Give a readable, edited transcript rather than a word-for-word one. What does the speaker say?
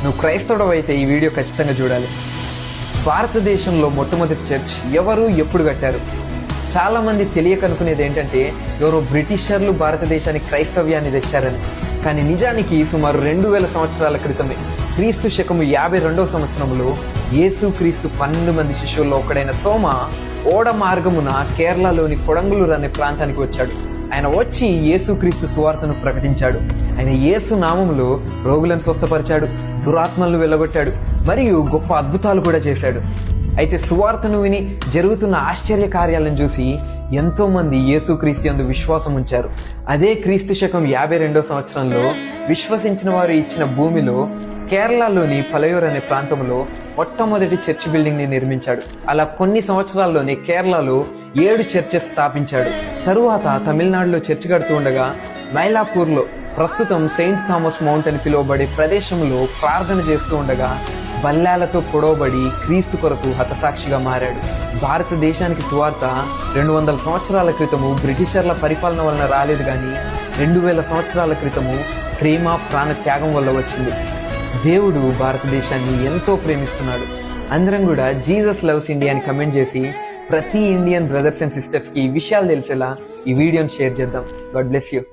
నువ్వు క్రైస్తవుడు అయితే ఈ వీడియో ఖచ్చితంగా చూడాలి. భారతదేశంలో మొట్టమొదటి చర్చ్ ఎవరు ఎప్పుడు కట్టారు? చాలా మంది తెలియక అనుకునేది ఏంటంటే ఎవరో బ్రిటిషర్లు భారతదేశానికి క్రైస్తవ్యాన్ని తెచ్చారని. కానీ నిజానికి సుమారు 2000 సంవత్సరాల క్రితమే క్రీస్తు శకము 52వ సంవత్సరంలో యేసు క్రీస్తు 12 మంది శిష్యుల్లో ఒకడైన తోమా ఓడ మార్గమున కేరళలోని కొడంగులూరు అనే ప్రాంతానికి వచ్చాడు. ఆయన వచ్చి యేసుక్రీస్తు సువార్తను ప్రకటించాడు. ఆయన యేసు నామములో రోగులను స్వస్థపరిచాడు, దురాత్మలను వెళ్ళగొట్టాడు, మరియు గొప్ప అద్భుతాలు కూడా చేశాడు. అయితే సువార్తను విని జరుగుతున్న ఆశ్చర్య కార్యాలను చూసి ఎంతో మంది యేసుక్రీస్తు యందు విశ్వాసం ఉంచారు. అదే క్రీస్తు శకం 52వ సంవత్సరంలో విశ్వసించిన వారు ఇచ్చిన భూమిలో కేరళలోని పలయూర్ అనే ప్రాంతంలో మొట్టమొదటి చర్చ్ బిల్డింగ్ ని నిర్మించాడు. అలా కొన్ని సంవత్సరాల్లోనే కేరళలో 7 చర్చెస్ స్థాపించాడు. తరువాత తమిళనాడులో చర్చ్ కడుతూ ఉండగా మైలాపూర్లో ప్రస్తుతం సెయింట్ థామస్ మౌంట్ అని పిలువబడే ప్రదేశంలో ప్రార్థన చేస్తూ ఉండగా బల్లాలతో పొడవబడి క్రీస్తు కొరకు హతసాక్షిగా మారాడు. భారతదేశానికి సువార్త 200 సంవత్సరాల క్రితము బ్రిటిషర్ల పరిపాలన వలన రాలేదు, కానీ 2000 సంవత్సరాల క్రితము ప్రేమ ప్రాణ త్యాగం వల్ల వచ్చింది. దేవుడు భారతదేశాన్ని ఎంతో ప్రేమిస్తున్నాడు. అందరం కూడా జీసస్ లవ్స్ ఇండియా అని కమెంట్ చేసి ప్రతి ఇండియన్ బ్రదర్స్ అండ్ సిస్టర్స్ కి ఈ విషయాలు తెలిసేలా ఈ వీడియోని షేర్ చేద్దాం. God bless you.